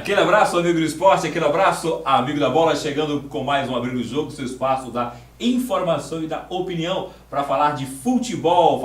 Aquele abraço, amigo do esporte, aquele abraço, amigo da bola, chegando com mais um Abrindo o Jogo, seu espaço da informação e da opinião para falar de futebol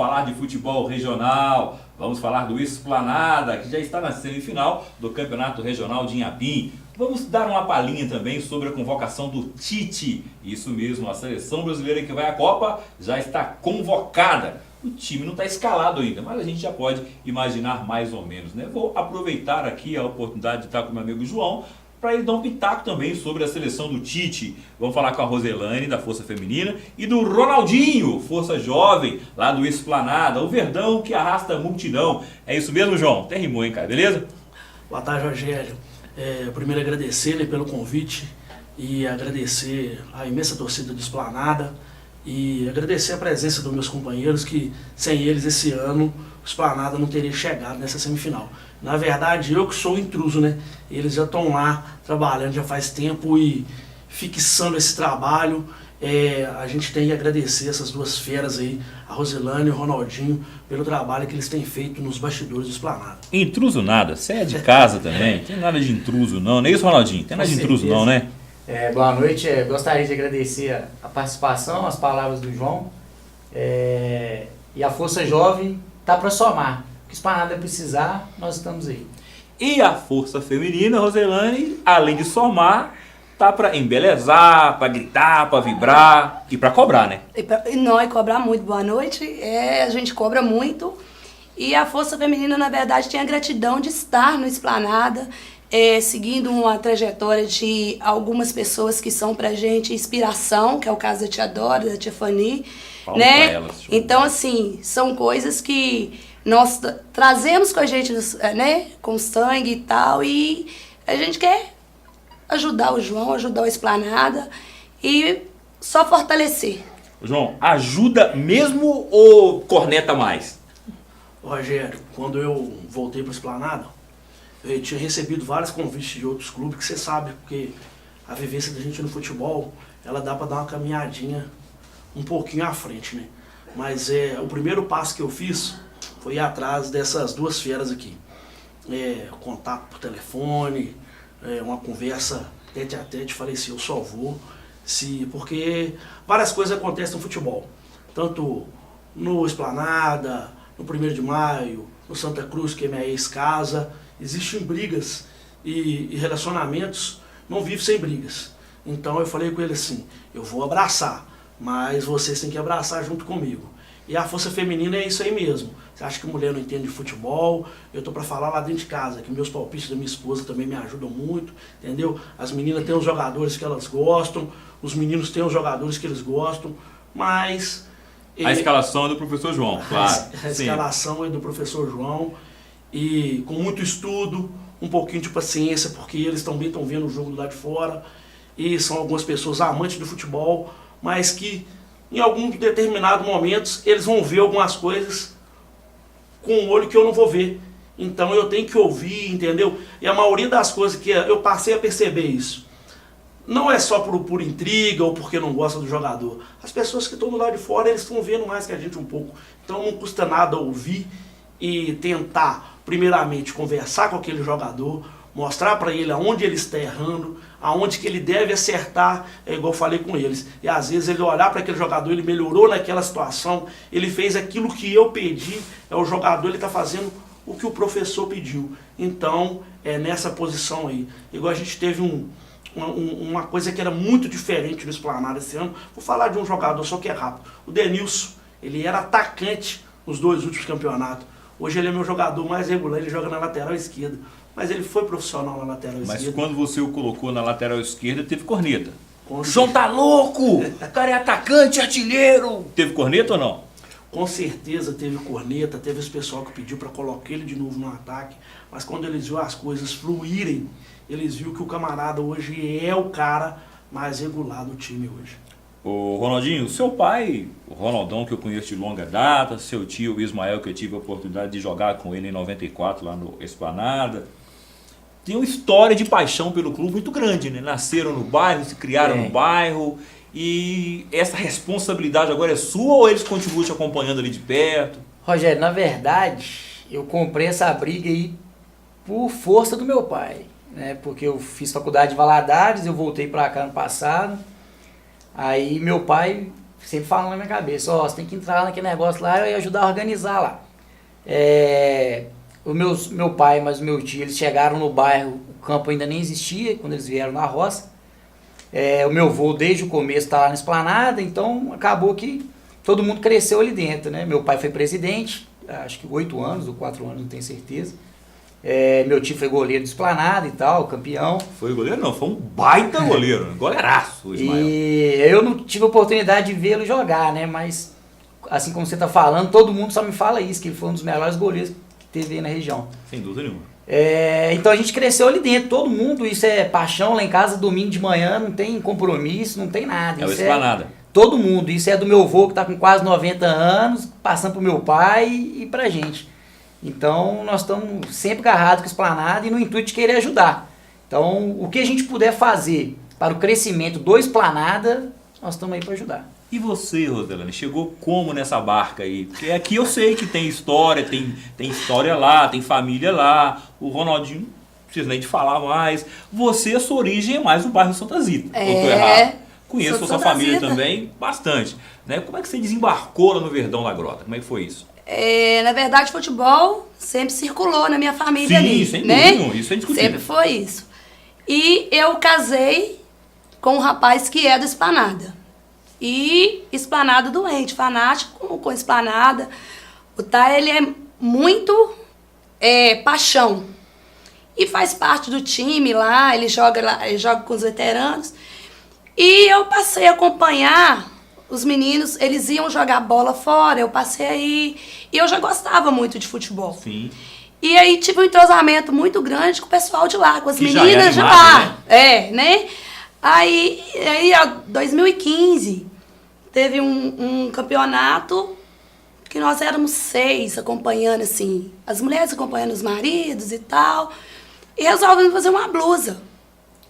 regional. Vamos falar do Esplanada, que já está na semifinal do Campeonato Regional de Inhapim. Vamos dar uma palhinha também sobre a convocação do Tite. Isso mesmo, a seleção brasileira que vai à Copa já está convocada. O time não está escalado ainda, mas a gente já pode imaginar mais ou menos, né? Vou aproveitar aqui a oportunidade de estar com meu amigo João para ele dar um pitaco também sobre a seleção do Tite. Vamos falar com a Roselane, da Força Feminina, e do Ronaldinho, Força Jovem, lá do Esplanada, o Verdão que arrasta a multidão. É isso mesmo, João? Até rimou, hein, cara? Beleza? Boa tarde, Rogério. Primeiro agradecer pelo convite e agradecer a imensa torcida do Esplanada e agradecer a presença dos meus companheiros, que sem eles esse ano o Esplanada não teria chegado nessa semifinal. Na verdade, eu que sou o intruso, né? Eles já estão lá trabalhando já faz tempo e fixando esse trabalho. A gente tem que agradecer essas duas feras aí, a Roselane e o Ronaldinho, pelo trabalho que eles têm feito nos bastidores do Esplanada. Intruso nada, você é de casa também, não tem nada de intruso não é isso, Ronaldinho? Tem nada de intruso não, né? Boa noite, gostaria de agradecer a participação, as palavras do João. E a Força Jovem tá para somar. O que o Esplanada precisar, nós estamos aí. E a Força Feminina, Roselane, além de somar, tá para embelezar, para gritar, para vibrar e para cobrar, né? E cobrar muito. Boa noite. A gente cobra muito. E a Força Feminina, na verdade, tem a gratidão de estar no Esplanada, seguindo uma trajetória de algumas pessoas que são pra gente inspiração, que é o caso da Tia Dora, da Tia Fani, né? Elas, então, assim, são coisas que nós trazemos com a gente, né? Com sangue e tal, e a gente quer ajudar o João, ajudar o Esplanada e só fortalecer. João, ajuda mesmo ou corneta mais? Rogério, quando eu voltei para o Esplanada, eu tinha recebido vários convites de outros clubes, que você sabe, porque a vivência da gente no futebol, ela dá para dar uma caminhadinha um pouquinho à frente, né? Mas o primeiro passo que eu fiz foi ir atrás dessas duas feras aqui. Contato por telefone, uma conversa tete a tete, falei assim, eu só vou porque várias coisas acontecem no futebol, tanto no Esplanada, no 1º de Maio, no Santa Cruz, que é minha ex-casa, existem brigas e relacionamentos não vivem sem brigas. Então eu falei com ele assim, eu vou abraçar, mas vocês têm que abraçar junto comigo. E a Força Feminina é isso aí mesmo. Você acha que mulher não entende de futebol? Eu tô para falar lá dentro de casa, que meus palpites da minha esposa também me ajudam muito, entendeu? As meninas têm os jogadores que elas gostam, os meninos têm os jogadores que eles gostam, mas... A escalação é do professor João, claro. A escalação é do professor João, e com muito estudo, um pouquinho de paciência, porque eles também estão vendo o jogo do lado de fora, e são algumas pessoas amantes do futebol, mas que em algum determinado momentos eles vão ver algumas coisas com um olho que eu não vou ver. Então eu tenho que ouvir, entendeu? E a maioria das coisas que eu passei a perceber isso. Não é só por intriga ou porque não gosta do jogador. As pessoas que estão do lado de fora, eles estão vendo mais que a gente um pouco. Então não custa nada ouvir e tentar, primeiramente, conversar com aquele jogador, mostrar para ele aonde ele está errando, aonde que ele deve acertar, igual eu falei com eles. E às vezes ele olhar para aquele jogador, ele melhorou naquela situação, ele fez aquilo que eu pedi, o jogador ele está fazendo o que o professor pediu. Então, é nessa posição aí. Igual a gente teve uma coisa que era muito diferente no Esplanada esse ano. Vou falar de um jogador só que é rápido. O Denilson, ele era atacante nos 2 últimos campeonatos. Hoje ele é meu jogador mais regular, ele joga na lateral esquerda. Mas ele foi profissional na lateral esquerda. Mas quando você o colocou na lateral esquerda, teve corneta. O João tá louco! O cara é atacante, artilheiro! Teve corneta ou não? Com certeza teve corneta, teve esse pessoal que pediu para colocar ele de novo no ataque. Mas quando eles viram as coisas fluírem, eles viram que o camarada hoje é o cara mais regular do time hoje. Ô Ronaldinho, seu pai, o Ronaldão, que eu conheço de longa data, seu tio, o Ismael, que eu tive a oportunidade de jogar com ele em 94 lá no Esplanada, tem uma história de paixão pelo clube muito grande, né? Nasceram no bairro, se criaram no bairro, e essa responsabilidade agora é sua ou eles continuam te acompanhando ali de perto? Rogério, na verdade, eu comprei essa briga aí por força do meu pai. né? Porque eu fiz faculdade em Valadares, eu voltei para cá ano passado. Aí meu pai sempre falando na minha cabeça, ó, você tem que entrar naquele negócio lá e ajudar a organizar lá. Meu pai, mas o meu tio, eles chegaram no bairro, o campo ainda nem existia, quando eles vieram na roça. O meu avô, desde o começo, está lá na Esplanada, então acabou que todo mundo cresceu ali dentro, né? Meu pai foi presidente, acho que 8 anos ou 4 anos, não tenho certeza. Meu tio foi goleiro de Esplanada e tal, campeão. Foi goleiro não, foi um baita goleiro, goleiraço o Ismael. E eu não tive a oportunidade de vê-lo jogar, né? Mas, assim como você está falando, todo mundo só me fala isso, que ele foi um dos melhores goleiros que teve aí na região. Sem dúvida nenhuma. Então a gente cresceu ali dentro, todo mundo, isso é paixão lá em casa, domingo de manhã, não tem compromisso, não tem nada. É o Isso Esplanada. todo mundo, isso é do meu avô que está com quase 90 anos, passando pro meu pai e pra gente. Então nós estamos sempre agarrados com o Esplanada e no intuito de querer ajudar. Então o que a gente puder fazer para o crescimento do Esplanada, nós estamos aí para ajudar. E você, Roselane, chegou como nessa barca aí? Porque aqui eu sei que tem história, tem história lá, tem família lá. O Ronaldinho, não precisa nem de falar mais. Você, a sua origem é mais no bairro Santa Zita. Ou tô errado? Conheço a sua Santa família Zita também bastante. Né? Como é que você desembarcou lá no Verdão da Grota? Como é que foi isso? Na verdade, futebol sempre circulou na minha família ali, sem né? dúvida, isso é indiscutível. Sempre foi isso. E eu casei com um rapaz que é do Esplanada. E Esplanada doente, fanático com Esplanada. O Thay, ele é muito paixão. E faz parte do time lá, ele joga com os veteranos. E eu passei a acompanhar os meninos, eles iam jogar bola fora, eu passei aí. E eu já gostava muito de futebol. Sim. E aí tive um entrosamento muito grande com o pessoal de lá, com as Que já meninas é de animado, lá. Né? Aí, 2015, teve um campeonato que nós éramos 6 acompanhando, assim, as mulheres acompanhando os maridos e tal. E resolvemos fazer uma blusa.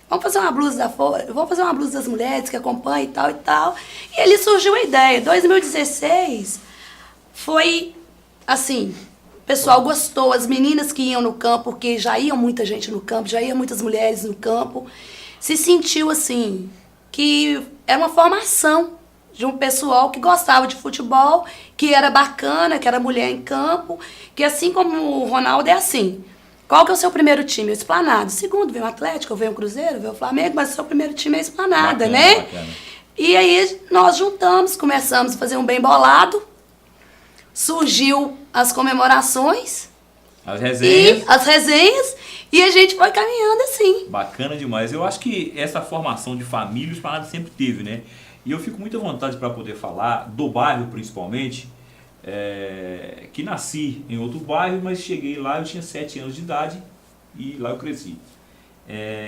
Vamos fazer uma blusa vamos fazer uma blusa das mulheres que acompanham e tal e tal. E ali surgiu a ideia. 2016 foi assim, o pessoal gostou, as meninas que iam no campo, porque já ia muita gente no campo, já ia muitas mulheres no campo, se sentiu assim, que era uma formação de um pessoal que gostava de futebol, que era bacana, que era mulher em campo, que assim como o Ronaldo é assim. Qual que é o seu primeiro time? O Esplanada. Segundo, vem o Atlético, vem o Cruzeiro, vem o Flamengo, mas o seu primeiro time é a Esplanada, Bacana, né? bacana. E aí nós juntamos, começamos a fazer um bem bolado, surgiu as comemorações, As resenhas. E a gente foi caminhando assim. Bacana demais. Eu acho que essa formação de família o Esplanada sempre teve, né? E eu fico muito à vontade para poder falar do bairro, principalmente, que nasci em outro bairro, mas cheguei lá, eu tinha 7 anos de idade e lá eu cresci.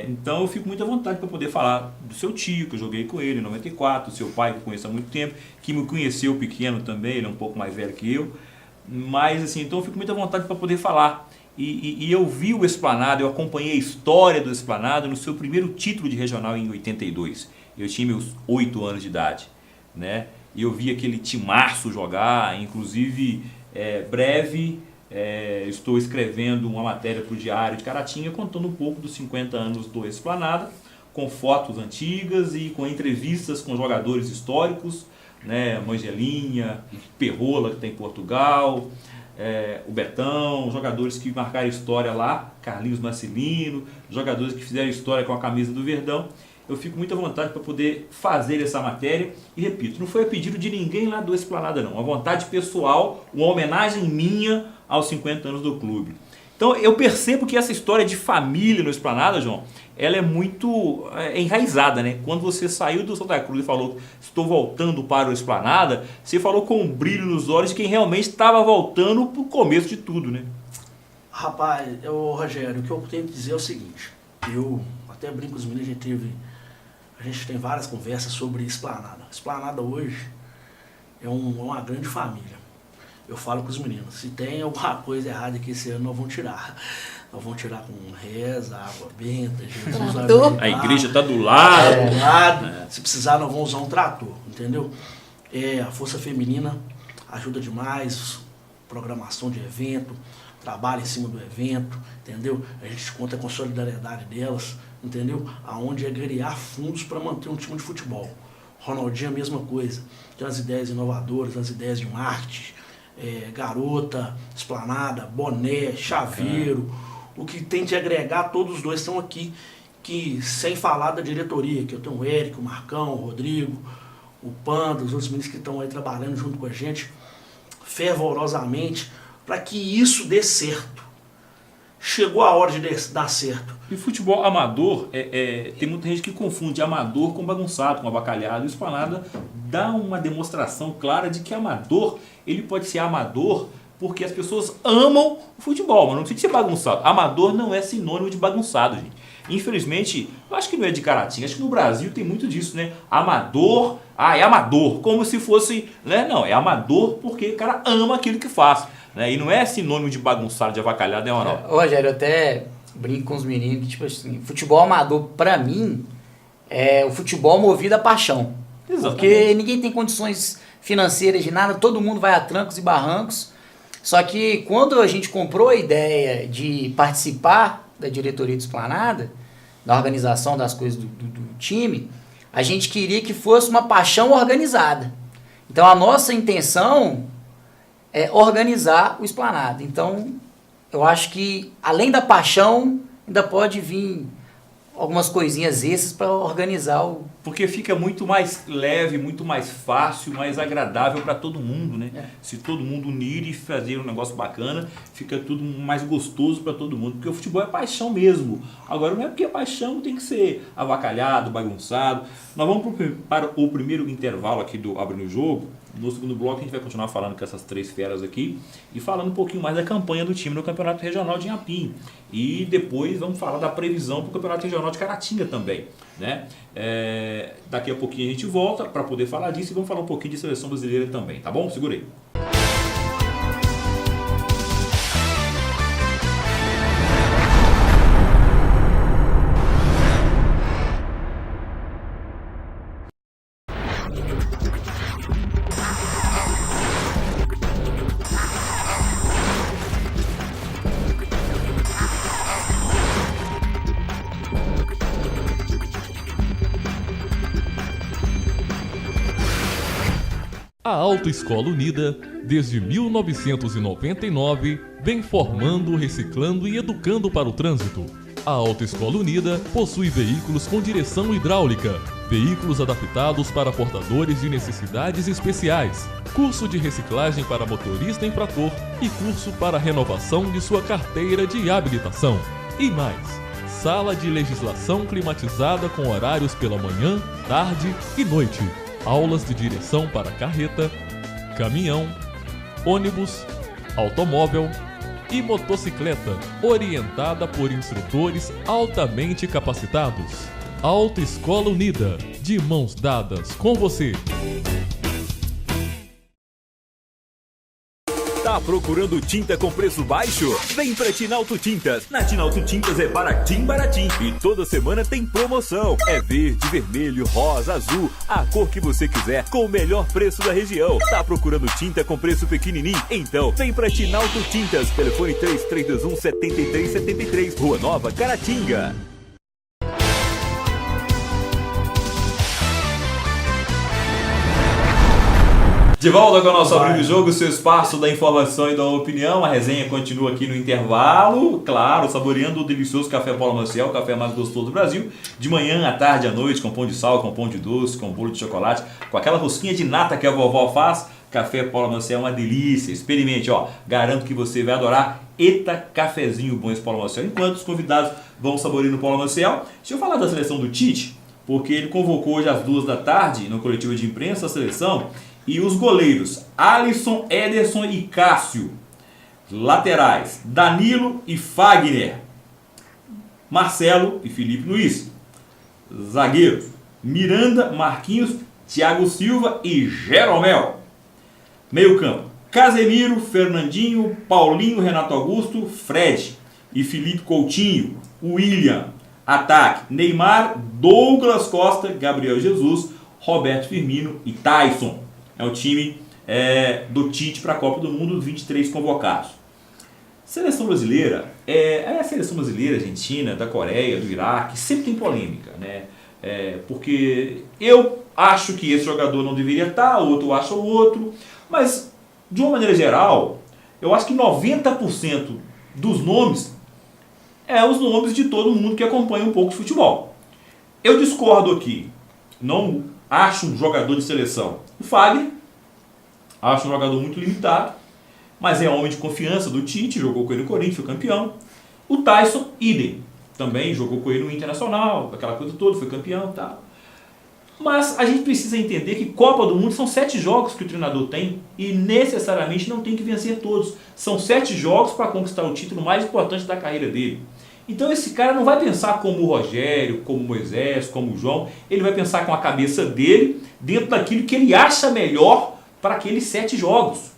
Então eu fico muito à vontade para poder falar do seu tio, que eu joguei com ele em 94, do seu pai, que eu conheço há muito tempo, que me conheceu pequeno também, ele é um pouco mais velho que eu. Mas assim, então eu fico muito à vontade para poder falar. E eu vi o Esplanada, eu acompanhei a história do Esplanada no seu primeiro título de regional em 82. Eu tinha meus 8 anos de idade, né? E eu vi aquele timaço jogar, inclusive breve, estou escrevendo uma matéria para o Diário de Caratinga contando um pouco dos 50 anos do Esplanada, com fotos antigas e com entrevistas com jogadores históricos, né? Mangelinha, Perrola, que está em Portugal, o Betão, jogadores que marcaram história lá, Carlinhos Marcelino, jogadores que fizeram história com a camisa do Verdão. Eu fico muito à vontade para poder fazer essa matéria e, repito, não foi a pedido de ninguém lá do Esplanada não, uma vontade pessoal, uma homenagem minha aos 50 anos do clube. Então eu percebo que essa história de família no Esplanada, João, ela é muito enraizada, né? Quando você saiu do Santa Cruz e falou, estou voltando para o Esplanada, você falou com um brilho nos olhos de quem realmente estava voltando para o começo de tudo, né? Rapaz, Rogério, o que eu tenho que dizer é o seguinte, eu até brinco com os meninos, a gente tem várias conversas sobre Esplanada. Esplanada hoje é uma grande família. Eu falo com os meninos, se tem alguma coisa errada aqui esse ano, nós vamos tirar. Nós vamos tirar com reza, água benta, Jesus vai ajudar. A igreja está do lado. Se precisar, nós vamos usar um trator, entendeu? A Força Feminina ajuda demais, programação de evento. trabalha em cima do evento, entendeu? A gente conta com a solidariedade delas, entendeu? Aonde é agregar fundos para manter um time de futebol. Ronaldinho a mesma coisa, tem as ideias inovadoras, as ideias de marketing, garota, esplanada, boné, chaveiro, o que tem de agregar, todos os dois estão aqui, que sem falar da diretoria, que eu tenho o Érico, o Marcão, o Rodrigo, o Panda, os outros meninos que estão aí trabalhando junto com a gente, fervorosamente, para que isso dê certo. Chegou a hora de dar certo. E futebol amador, tem muita gente que confunde amador com bagunçado, com abacalhado. Isso para nada dá uma demonstração clara de que amador, ele pode ser amador porque as pessoas amam o futebol, mas não precisa ser bagunçado. Amador não é sinônimo de bagunçado, gente. Infelizmente, eu acho que não é de Caratinga, acho que no Brasil tem muito disso, né? Amador, é amador, como se fosse, né? Não, é amador porque o cara ama aquilo que faz, né? E não é sinônimo de bagunçado, de avacalhado, né, Ronaldo? Rogério, eu até brinco com os meninos que, tipo assim, futebol amador, pra mim, é o futebol movido a paixão. Exatamente. Porque ninguém tem condições financeiras de nada, todo mundo vai a trancos e barrancos. Só que quando a gente comprou a ideia de participar da diretoria do Esplanada, da organização das coisas do time, a gente queria que fosse uma paixão organizada. Então a nossa intenção é organizar o Esplanada. Então eu acho que além da paixão ainda pode vir algumas coisinhas extras para organizar o... Porque fica muito mais leve, muito mais fácil, mais agradável para todo mundo, né? Se todo mundo unir e fazer um negócio bacana, fica tudo mais gostoso para todo mundo. Porque o futebol é paixão mesmo. Agora não é porque a paixão tem que ser avacalhado, bagunçado. Nós vamos para o primeiro intervalo aqui do Abrindo o Jogo. No segundo bloco a gente vai continuar falando com essas três feras aqui e falando um pouquinho mais da campanha do time no Campeonato Regional de Inhapim. E depois vamos falar da previsão para o Campeonato Regional de Caratinga também, né? Daqui a pouquinho a gente volta para poder falar disso e vamos falar um pouquinho de seleção brasileira também, tá bom? Segura aí. A Autoescola Unida, desde 1999, vem formando, reciclando e educando para o trânsito. A Autoescola Unida possui veículos com direção hidráulica, veículos adaptados para portadores de necessidades especiais, curso de reciclagem para motorista infrator e curso para renovação de sua carteira de habilitação. E mais, sala de legislação climatizada com horários pela manhã, tarde e noite. Aulas de direção para carreta, caminhão, ônibus, automóvel e motocicleta, orientada por instrutores altamente capacitados. Autoescola Unida, de mãos dadas com você. Tá procurando tinta com preço baixo? Vem pra Tinalto Tintas. Na Tinalto Tintas é baratim, baratim. E toda semana tem promoção. É verde, vermelho, rosa, azul, a cor que você quiser, com o melhor preço da região. Tá procurando tinta com preço pequenininho? Então vem pra Tinalto Tintas. Telefone 3321-7373, Rua Nova, Caratinga. De volta com o nosso Abrindo o Jogo, seu espaço da informação e da opinião. A resenha continua aqui no intervalo, claro, saboreando o delicioso café Paulo Maciel, o café mais gostoso do Brasil. De manhã, à tarde, à noite, com pão de sal, com pão de doce, com bolo de chocolate, com aquela rosquinha de nata que a vovó faz. Café Paulo Maciel é uma delícia. Experimente, ó. Garanto que você vai adorar. Eita, cafezinho bom esse Paulo Maciel. Enquanto os convidados vão saboreando o Paulo Maciel, deixa eu falar da seleção do Tite, porque ele convocou hoje às 2 da tarde, no coletivo de imprensa, a seleção. E os goleiros, Alisson, Ederson e Cássio. Laterais, Danilo e Fagner. Marcelo e Felipe Luiz. Zagueiros, Miranda, Marquinhos, Thiago Silva e Jeromel. Meio campo, Casemiro, Fernandinho, Paulinho, Renato Augusto, Fred e Felipe Coutinho. William. Ataque, Neymar, Douglas Costa, Gabriel Jesus, Roberto Firmino e Tyson. É o time do Tite para a Copa do Mundo, 23 convocados. Seleção brasileira, a seleção brasileira, argentina, da Coreia, do Iraque, sempre tem polêmica, né? Porque eu acho que esse jogador não deveria estar, o outro acha o outro, mas de uma maneira geral, eu acho que 90% dos nomes os nomes de todo mundo que acompanha um pouco de futebol. Eu discordo aqui, não acho um jogador de seleção. O Fagner, acho um jogador muito limitado, mas é homem de confiança do Tite, jogou com ele no Corinthians, foi campeão. O Tyson, idem, também jogou com ele no Internacional, aquela coisa toda, foi campeão e tal. Mas a gente precisa entender que Copa do Mundo são 7 jogos que o treinador tem e necessariamente não tem que vencer todos. São 7 jogos para conquistar o título mais importante da carreira dele. Então esse cara não vai pensar como o Rogério, como o Moisés, como o João. Ele vai pensar com a cabeça dele, dentro daquilo que ele acha melhor para aqueles 7 jogos.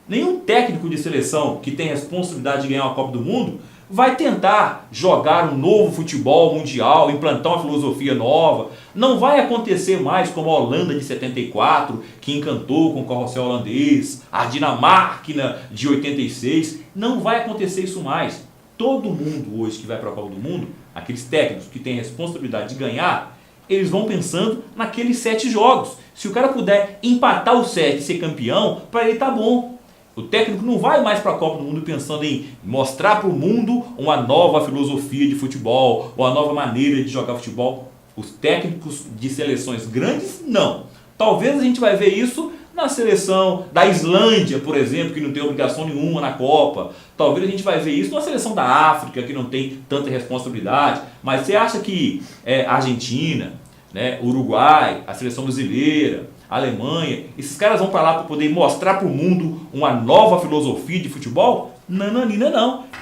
Nenhum técnico de seleção que tem responsabilidade de ganhar uma Copa do Mundo vai tentar jogar um novo futebol mundial, implantar uma filosofia nova. Não vai acontecer mais como a Holanda de 74, que encantou com o carrossel holandês, a Dinamarca de 86. Não vai acontecer isso mais. Todo mundo hoje que vai para a Copa do Mundo, aqueles técnicos que têm a responsabilidade de ganhar, eles vão pensando naqueles 7 jogos. Se o cara puder empatar os 7 e ser campeão, para ele tá bom. O técnico não vai mais para a Copa do Mundo pensando em mostrar para o mundo uma nova filosofia de futebol, uma nova maneira de jogar futebol. Os técnicos de seleções grandes, não. Talvez a gente vai ver isso na seleção da Islândia, por exemplo, que não tem obrigação nenhuma na Copa. Talvez a gente vai ver isso na seleção da África, que não tem tanta responsabilidade. Mas você acha que a Argentina, né, Uruguai, a seleção brasileira, a Alemanha, esses caras vão para lá para poder mostrar para o mundo uma nova filosofia de futebol? Não.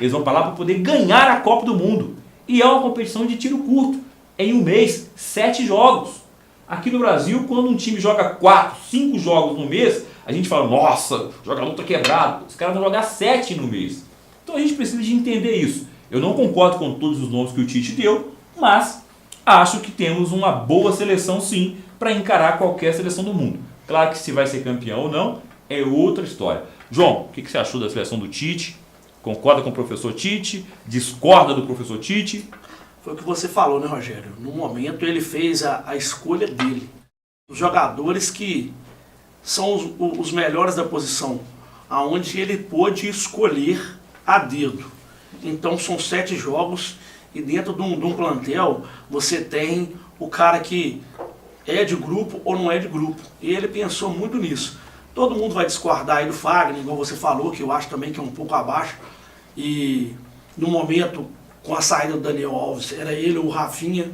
Eles vão para lá para poder ganhar a Copa do Mundo. E é uma competição de tiro curto. Em um mês, 7 jogos. Aqui no Brasil, quando um time joga 4, 5 jogos no mês, a gente fala, nossa, o jogador está quebrado. Os caras vão jogar 7 no mês. Então a gente precisa de entender isso. Eu não concordo com todos os nomes que o Tite deu, mas acho que temos uma boa seleção sim, para encarar qualquer seleção do mundo. Claro que se vai ser campeão ou não, é outra história. João, o que você achou da seleção do Tite? Concorda com o professor Tite? Discorda do professor Tite? Foi o que você falou, né, Rogério? No momento ele fez a escolha dele. Os jogadores que são os melhores da posição, aonde ele pôde escolher a dedo. Então são 7 jogos e dentro de um plantel você tem o cara que é de grupo ou não é de grupo. E ele pensou muito nisso. Todo mundo vai discordar aí do Fagner, igual você falou, que eu acho também que é um pouco abaixo. E no momento, com a saída do Daniel Alves, era ele ou o Rafinha.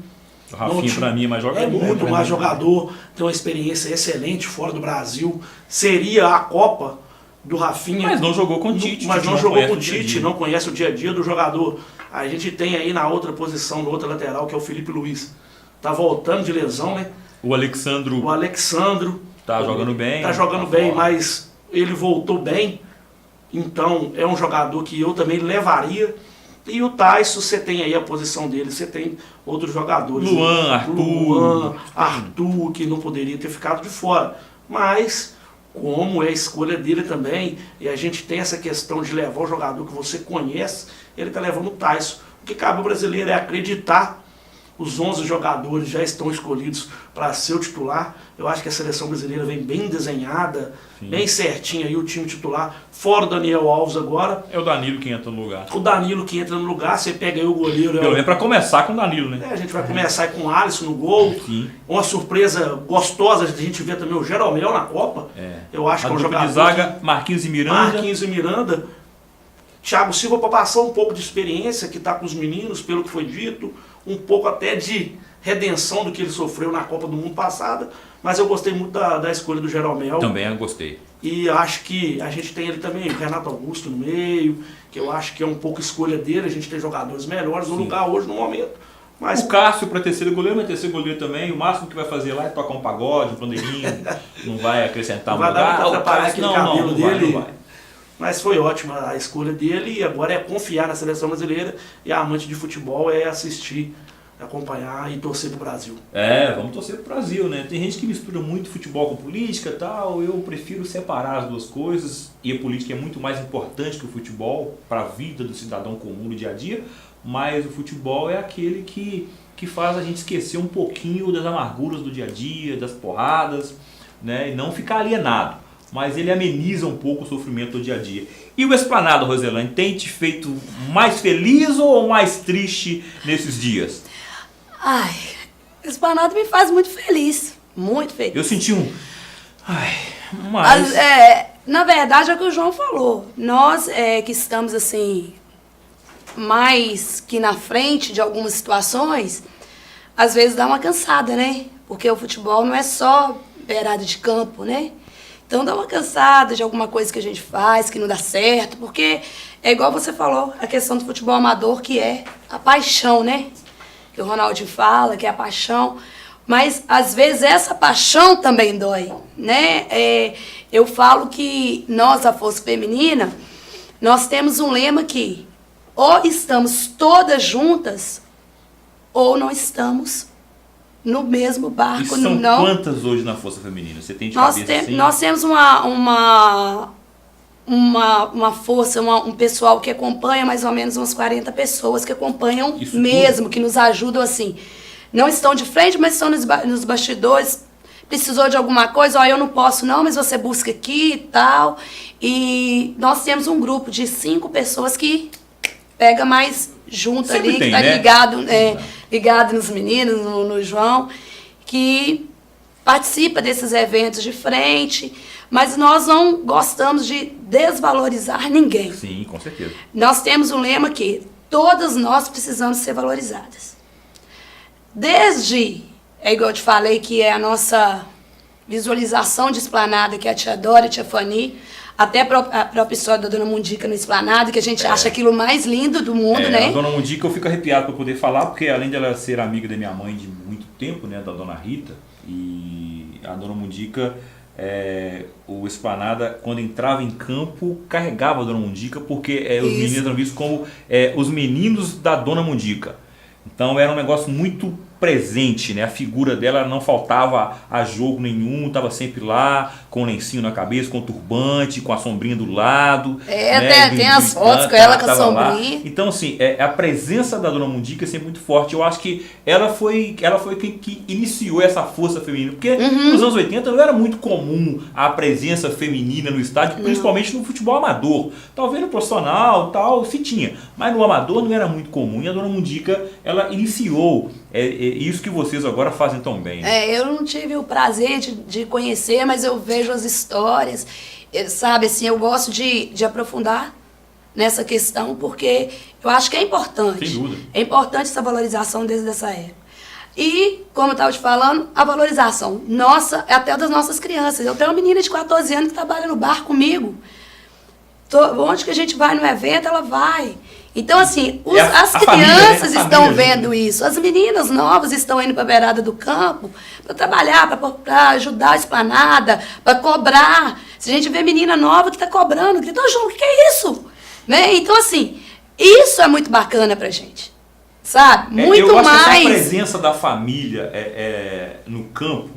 O Rafinha para mim é mais jogador. É muito mais jogador, tem uma experiência excelente fora do Brasil. Seria a Copa do Rafinha. Mas não jogou com o Tite. Mas não jogou com o Tite, não conhece o dia a dia do jogador. A gente tem aí na outra posição, no outro lateral, que é o Felipe Luiz. Tá voltando de lesão, né? O Alexandro tá jogando bem. Tá jogando bem, mas ele voltou bem. Então é um jogador que eu também levaria. E o Tyson, você tem aí a posição dele, você tem outros jogadores. Luan, Arthur, que não poderia ter ficado de fora. Mas, como é a escolha dele também, e a gente tem essa questão de levar o jogador que você conhece, ele está levando o Tyson. O que cabe ao brasileiro é acreditar. Os 11 jogadores já estão escolhidos para ser o titular. Eu acho que a seleção brasileira vem bem desenhada, sim, bem certinha aí o time titular. Fora o Daniel Alves agora. É o Danilo que entra no lugar. O Danilo que entra no lugar, você pega aí o goleiro. Pelo menos para começar com o Danilo, né? A gente vai começar com o Alisson no gol. Sim. Uma surpresa gostosa, a gente vê também o Jeromel na Copa. Eu acho que é um jogador. De zaga, Marquinhos e Miranda. Thiago Silva para passar um pouco de experiência, que está com os meninos, pelo que foi dito, um pouco até de redenção do que ele sofreu na Copa do Mundo passada, mas eu gostei muito da escolha do Jeromel. Também eu gostei. E acho que a gente tem ele também, o Renato Augusto no meio, que eu acho que é um pouco escolha dele, a gente tem jogadores melhores no lugar hoje, no momento. Mas o Cássio para terceiro goleiro vai ter terceiro goleiro também, o máximo que vai fazer lá é tocar um pagode, um pandeirinho, não vai acrescentar não vai dar para atrapalhar aquele cabelo dele. Não vai. Mas foi ótima a escolha dele e agora é confiar na seleção brasileira e a amante de futebol é assistir acompanhar e torcer pro Brasil. Vamos torcer pro Brasil, né? Tem gente que mistura muito futebol com política e tal, eu prefiro separar as duas coisas, e a política é muito mais importante que o futebol para a vida do cidadão comum no dia a dia, mas o futebol é aquele que faz a gente esquecer um pouquinho das amarguras do dia a dia, das porradas, né? E não ficar alienado, mas ele ameniza um pouco o sofrimento do dia a dia. E o Esplanada, Roselane, tem te feito mais feliz ou mais triste nesses dias? Ai, o Esplanada me faz muito feliz. Muito feliz. Eu senti mas... Na verdade, é o que o João falou. Nós que estamos assim, mais que na frente de algumas situações, às vezes dá uma cansada, né? Porque o futebol não é só beirada de campo, né? Então dá uma cansada de alguma coisa que a gente faz, que não dá certo, porque é igual você falou, a questão do futebol amador, que é a paixão, né? Que o Ronaldinho fala, que é a paixão, mas às vezes essa paixão também dói, né? Eu falo que nós, a Força Feminina, nós temos um lema que ou estamos todas juntas ou não estamos no mesmo barco. E são não. Quantas hoje na Força Feminina? Você tem de cabeça assim? Nós temos uma força, um pessoal que acompanha, mais ou menos umas 40 pessoas que acompanham Isso mesmo, tudo? que nos ajudam assim. Não estão de frente, mas estão nos bastidores. Precisou de alguma coisa, eu não posso não, mas você busca aqui e tal. E nós temos um grupo de 5 pessoas que pega mais junto Sempre ali, tem, que tá né? ligado nos meninos, no João, que participa desses eventos de frente, mas nós não gostamos de desvalorizar ninguém. Sim, com certeza. Nós temos um lema que todas nós precisamos ser valorizadas. Desde, igual eu te falei, que é a nossa visualização de Esplanada, que é a tia Dora, a tia Fani, até a própria história da Dona Mundica no Esplanada, que a gente acha aquilo mais lindo do mundo, né? A Dona Mundica eu fico arrepiado para poder falar, porque além dela ser amiga da minha mãe de muito tempo, né, da Dona Rita, e a Dona Mundica, o Esplanada, quando entrava em campo, carregava a Dona Mundica, porque os meninos eram vistos como os meninos da Dona Mundica. Então era um negócio muito presente, né? A figura dela não faltava a jogo nenhum, estava sempre lá, com o lencinho na cabeça, com o turbante, com a sombrinha do lado. Né? Tem as fotos com ela com a sombrinha. Lá. Então, assim, a presença da Dona Mundica é sempre muito forte. Eu acho que ela foi quem que iniciou essa força feminina. Porque nos anos 80 não era muito comum a presença feminina no estádio, principalmente no futebol amador. Talvez no profissional, tal, se tinha. Mas no amador não era muito comum. E a Dona Mundica, ela iniciou isso que vocês agora fazem tão bem. Né? Eu não tive o prazer de conhecer, mas eu vejo as histórias, sabe, assim, eu gosto de aprofundar nessa questão, porque eu acho que é importante. Sem dúvida. É importante essa valorização desde essa época. E, como eu estava te falando, a valorização nossa, é até das nossas crianças. Eu tenho uma menina de 14 anos que trabalha no bar comigo. Onde que a gente vai no evento, ela vai. Então, assim, as crianças estão vendo isso. As meninas novas estão indo para a beirada do campo para trabalhar, para ajudar a Esplanada, para cobrar. Se a gente vê menina nova que está cobrando, grita, João, o que é isso? Né? Então, assim, isso é muito bacana para a gente. Sabe? Muito eu acho mais. Que essa presença da família no campo,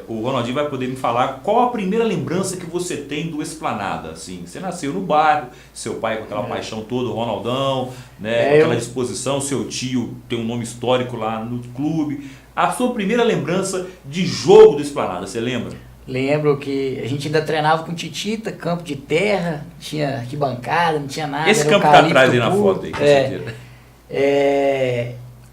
o Ronaldinho vai poder me falar qual a primeira lembrança que você tem do Esplanada. Assim, você nasceu no bairro, seu pai com aquela paixão toda, o Ronaldão, né, com aquela disposição, seu tio tem um nome histórico lá no clube. A sua primeira lembrança de jogo do Esplanada, você lembra? Lembro que a gente ainda treinava com titita, campo de terra, tinha arquibancada, não tinha nada. Esse campo tá atrás aí na foto aí, com certeza.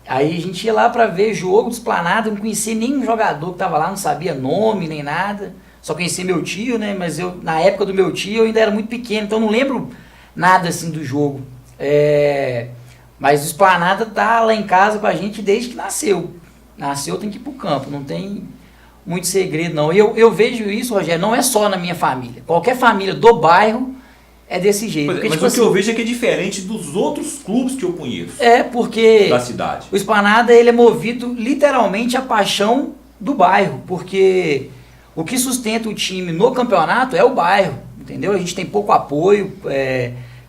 Aí a gente ia lá pra ver jogo do Esplanada, não conhecia nenhum jogador que tava lá, não sabia nome nem nada. Só conhecia meu tio, né? Mas na época do meu tio eu ainda era muito pequeno, então não lembro nada assim do jogo. Mas o Esplanada tá lá em casa com a gente desde que nasceu. Nasceu, tem que ir pro campo, não tem muito segredo não. Eu vejo isso, Rogério, não é só na minha família. Qualquer família do bairro é desse jeito. Porque, mas tipo o que eu vejo é que é diferente dos outros clubes que eu conheço. Porque da cidade. O Esplanada, ele é movido literalmente à paixão do bairro, porque o que sustenta o time no campeonato é o bairro, entendeu? A gente tem pouco apoio,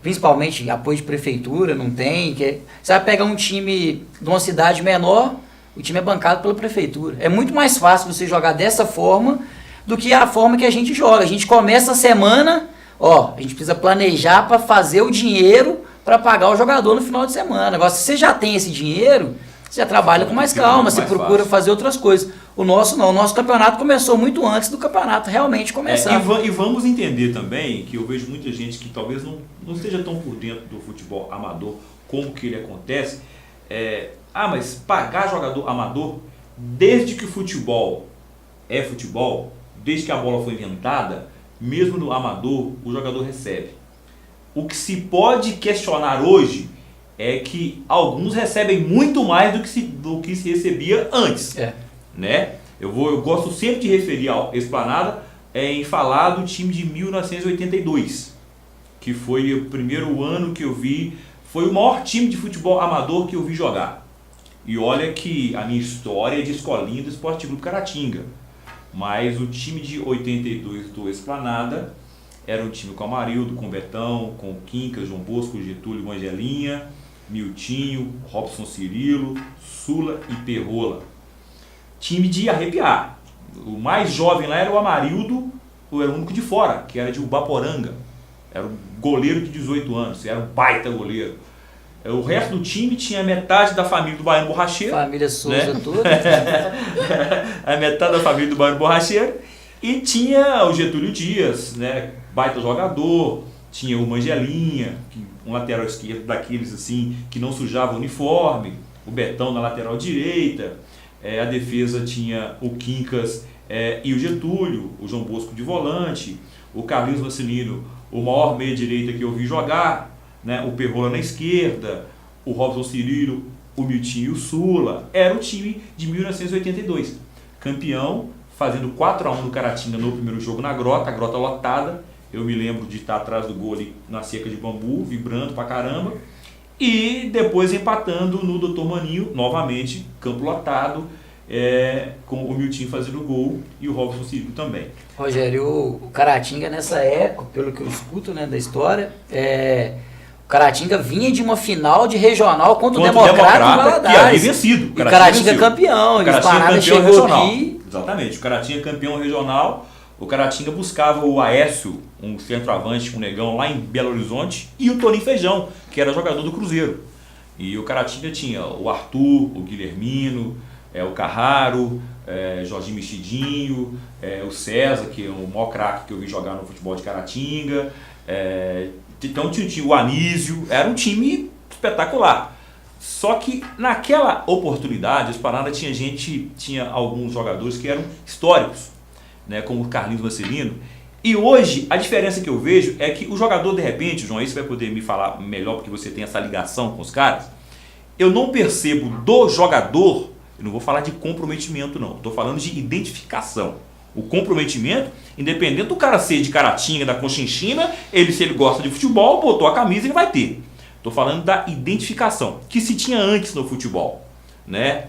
principalmente apoio de prefeitura, não tem. Você vai pegar um time de uma cidade menor, o time é bancado pela prefeitura. É muito mais fácil você jogar dessa forma do que a forma que a gente joga. A gente começa a semana, a gente precisa planejar para fazer o dinheiro para pagar o jogador no final de semana. Agora, se você já tem esse dinheiro, você já trabalha com mais calma, você procura fazer outras coisas. O nosso não, o nosso campeonato começou muito antes do campeonato realmente começar. E vamos entender também que eu vejo muita gente que talvez não esteja tão por dentro do futebol amador como que ele acontece. Mas pagar jogador amador, desde que o futebol é futebol, desde que a bola foi inventada, mesmo no amador, o jogador recebe. O que se pode questionar hoje é que alguns recebem muito mais do que se recebia antes. Né? Eu gosto sempre de referir ao Esplanada em falar do time de 1982, que foi o primeiro ano que eu vi, foi o maior time de futebol amador que eu vi jogar. E olha que a minha história é de escolinha do Esporte Clube Caratinga, mas o time de 82 do Esplanada era um time com Amarildo, com Betão, com Quincas, João Bosco, Getúlio, Mangelinha, Miltinho, Robson Cirilo, Sula e Perrola. Time de arrepiar. O mais jovem lá era o Amarildo, era o único de fora, que era de Ubaporanga. Era um goleiro de 18 anos, era um baita goleiro. O resto do time tinha metade da família do Baiano Borracheiro. Família Souza, né? Toda. A metade da família do Baiano Borracheiro. E tinha o Getúlio Dias, né? Baita jogador. Tinha o Mangelinha, um lateral esquerdo daqueles assim, que não sujava o uniforme. O Betão na lateral direita. A defesa tinha o Quincas e o Getúlio, o João Bosco de volante, o Carlinhos Vacilino, o maior meia-direita que eu vi jogar, né? O Perrola na esquerda, o Robson Cirilo, o Miltinho e o Sula. Era o time de 1982. Campeão, fazendo 4-1 no Caratinga no primeiro jogo na Grota, a Grota lotada. Eu me lembro de estar atrás do gol ali na cerca de bambu, vibrando pra caramba. E depois empatando no Dr. Maninho, novamente, campo lotado, com o Miltinho fazendo gol e o Robson Cirilo também. Rogério, o Caratinga nessa época, pelo que eu escuto, né, da história, o Caratinga vinha de uma final de regional contra o Democrata em Valadares. Que havia vencido. O Caratinga campeão, o Esplanada chegou regional. aqui. Exatamente, o Caratinga campeão regional. O Caratinga buscava o Aécio, um centroavante com o Negão lá em Belo Horizonte, e o Toninho Feijão, que era jogador do Cruzeiro. E o Caratinga tinha o Arthur, o Guilhermino, o Carraro, Jorginho Mexidinho, o César, que é o maior craque que eu vi jogar no futebol de Caratinga. Então tinha o Anísio, era um time espetacular. Só que naquela oportunidade, a Esplanada tinha alguns jogadores que eram históricos, né, como o Carlinhos Vacilino. E hoje, a diferença que eu vejo é que o jogador, de repente, João, aí você vai poder me falar melhor porque você tem essa ligação com os caras, eu não percebo do jogador, eu não vou falar de comprometimento não, estou falando de identificação. O comprometimento, independente do cara ser de Caratinga, da Conchinchina, se ele gosta de futebol, botou a camisa, ele vai ter. Estou falando da identificação, que se tinha antes no futebol, né?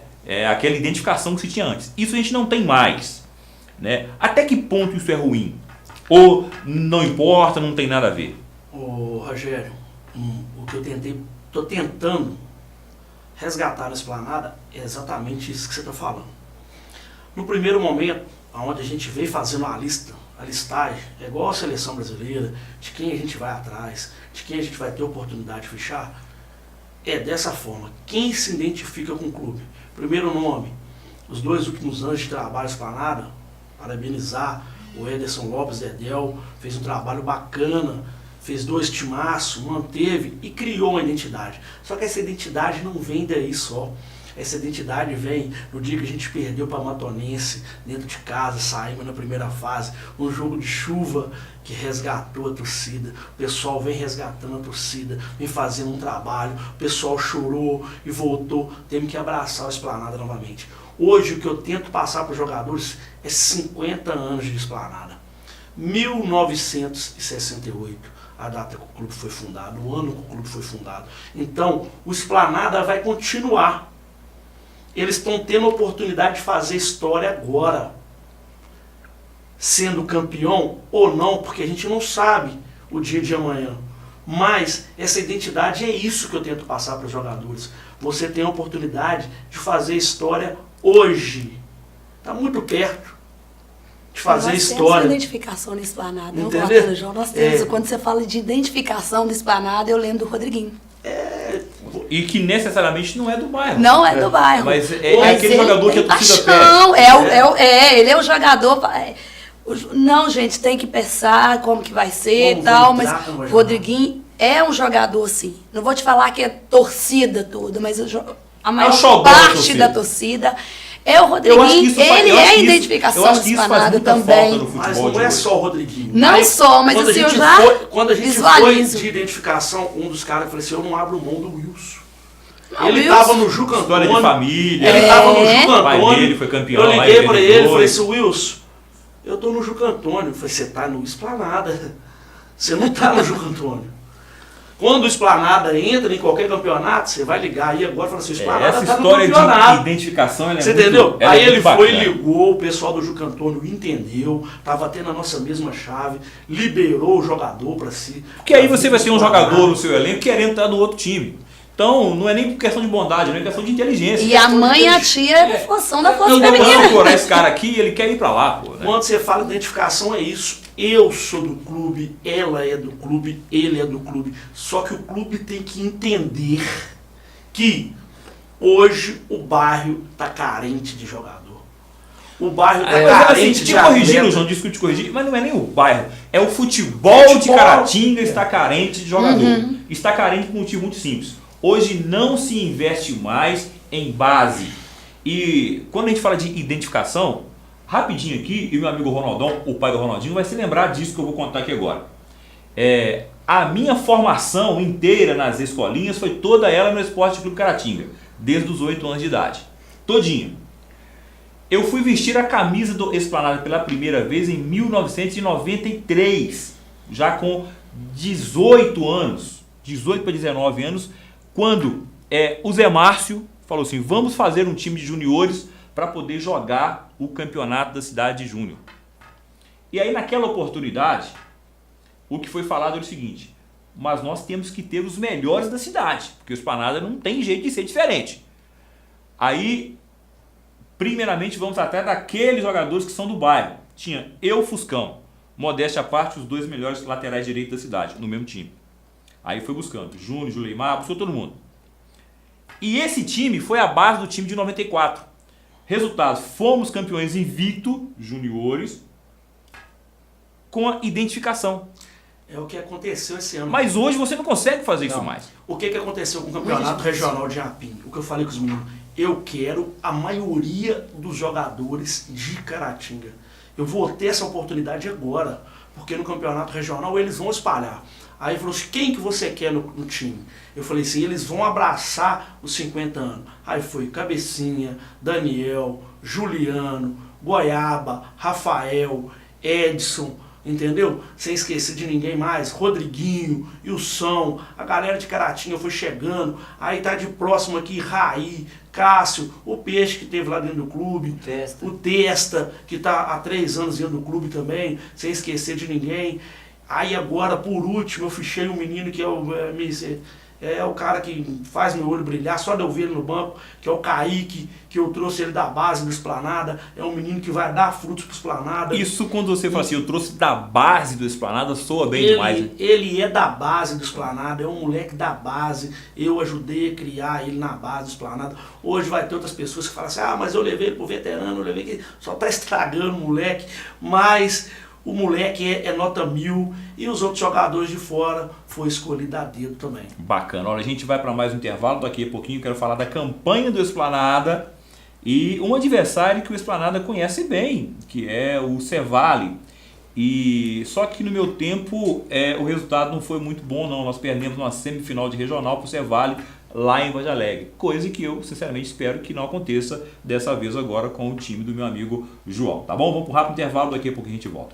Aquela identificação que se tinha antes. Isso a gente não tem mais, né? Até que ponto isso é ruim? Ou não importa, não tem nada a ver? Ô Rogério, o que estou tentando resgatar na Esplanada é exatamente isso que você está falando. No primeiro momento, onde a gente veio fazendo a listagem, é igual a seleção brasileira, de quem a gente vai atrás, de quem a gente vai ter oportunidade de fechar, é dessa forma. Quem se identifica com o clube? Primeiro nome, os 2 últimos anos de trabalho Esplanada, parabenizar o Ederson Lopes Dedel, fez um trabalho bacana, fez 2 timaços, manteve e criou uma identidade. Só que essa identidade não vem daí só. Essa identidade vem no dia que a gente perdeu para a Matonense, dentro de casa, saímos na primeira fase, um jogo de chuva que resgatou a torcida, o pessoal vem resgatando a torcida, vem fazendo um trabalho, o pessoal chorou e voltou, temos que abraçar a Esplanada novamente. Hoje o que eu tento passar para os jogadores é 50 anos de Esplanada. 1968, a data que o clube foi fundado, o ano que o clube foi fundado. Então, o Esplanada vai continuar. Eles estão tendo a oportunidade de fazer história agora. Sendo campeão ou não, porque a gente não sabe o dia de amanhã. Mas essa identidade é isso que eu tento passar para os jogadores. Você tem a oportunidade de fazer história hoje. Está muito perto de fazer história. Nós temos identificação na Esplanada. Entendeu? João, nós temos. Quando você fala de identificação da Esplanada, eu lembro do Rodriguinho. E que necessariamente não é do bairro. Não é do bairro. Mas é aquele jogador que a torcida pede. Não, ele é o jogador. Não, gente, tem que pensar como que vai ser e tal, mas o Rodriguinho é um jogador, sim. Não vou te falar que é torcida toda, mas a maior parte da torcida é o Rodriguinho. Ele é a identificação da Esplanada também. Mas não é só o Rodriguinho. Não só, mas assim, eu já quando a gente foi de identificação, um dos caras falou assim, eu não abro mão do Wilson. Ele estava no Juca Antônio. História de família. Ele estava no Juca O pai Antônio. dele foi campeão. Eu liguei para ele e falei assim, Wilson, eu tô no Juca Antônio. Eu falei, você tá no Esplanada. Você não tá no Juca Antônio. Quando o Esplanada entra em qualquer campeonato, você vai ligar aí agora e fala assim, o Esplanada essa tá no história campeonato. de identificação, ela é você muito, entendeu? ela Aí é ele muito foi, bacana. ligou, o pessoal do Juca Antônio entendeu, tava tendo a nossa mesma chave, liberou o jogador para si. Porque aí você vai ter um jogador no seu elenco querendo estar no outro time. Então, não é nem questão de bondade, não é questão de inteligência. E a mãe e a tia é função da força Eu não feminina. vou procurar esse cara aqui, ele quer ir pra lá, pô. Né? Quando você fala identificação, é isso. Eu sou do clube, ela é do clube, ele é do clube. Só que o clube tem que entender que hoje o bairro está carente de jogador. O bairro está carente assim, de te corrigindo, atleta. João, disse que eu te corrigi, mas não é nem o bairro. É o futebol de Caratinga está carente de jogador. Está carente por um motivo muito simples. Hoje não se investe mais em base. E quando a gente fala de identificação, rapidinho aqui, e o meu amigo Ronaldão, o pai do Ronaldinho, vai se lembrar disso que eu vou contar aqui agora. A minha formação inteira nas escolinhas foi toda ela no Esporte Clube Caratinga, desde os 8 anos de idade. Todinho. Eu fui vestir a camisa do Esplanada pela primeira vez em 1993, já com 18 anos, 18 para 19 anos, quando o Zé Márcio falou assim, vamos fazer um time de juniores para poder jogar o campeonato da cidade de Júnior. E aí naquela oportunidade, o que foi falado era o seguinte, mas nós temos que ter os melhores da cidade, porque o Esplanada não tem jeito de ser diferente. Aí, primeiramente, vamos atrás daqueles jogadores que são do bairro. Tinha eu, Fuscão, modéstia à parte, os 2 melhores laterais direitos da cidade, no mesmo time. Aí foi buscando, Júnior, Juleimar, buscou todo mundo. E esse time foi a base do time de 94. Resultado, fomos campeões invicto, juniores, com a identificação. É o que aconteceu esse ano. Mas hoje você não consegue fazer isso mais. O que aconteceu com o campeonato regional de Apim? O que eu falei com os meninos, eu quero a maioria dos jogadores de Caratinga. Eu vou ter essa oportunidade agora, porque no campeonato regional eles vão espalhar. Aí falou assim, quem que você quer no time? Eu falei assim, eles vão abraçar os 50 anos. Aí foi Cabecinha, Daniel, Juliano, Goiaba, Rafael, Edson, entendeu? Sem esquecer de ninguém mais, Rodriguinho, Ilson, a galera de Caratinga foi chegando, aí tá de próximo aqui, Raí, Cássio, o Peixe que teve lá dentro do clube, o Testa, que tá há 3 anos dentro do clube também, sem esquecer de ninguém. Aí agora, por último, eu fichei um menino que é o cara que faz meu olho brilhar, só de eu ver ele no banco, que é o Kaique, que eu trouxe ele da base do Esplanada, é um menino que vai dar frutos pro Esplanada. Isso quando você fala assim, eu trouxe da base do Esplanada, soa bem demais. Né? Ele é da base do Esplanada, é um moleque da base, eu ajudei a criar ele na base do Esplanada. Hoje vai ter outras pessoas que falam assim, mas eu levei ele pro veterano, eu levei ele, só tá estragando o moleque, mas o moleque é nota 1000 e os outros jogadores de fora foi escolhido a dedo também. Bacana. Olha, a gente vai para mais um intervalo, daqui a pouquinho eu quero falar da campanha do Esplanada e um adversário que o Esplanada conhece bem, que é o Cevale. E só que no meu tempo o resultado não foi muito bom não, nós perdemos uma semifinal de regional para o Cevale lá em Vande Alegre, coisa que eu sinceramente espero que não aconteça dessa vez agora com o time do meu amigo João, tá bom? Vamos para um rápido intervalo, daqui a pouco a gente volta.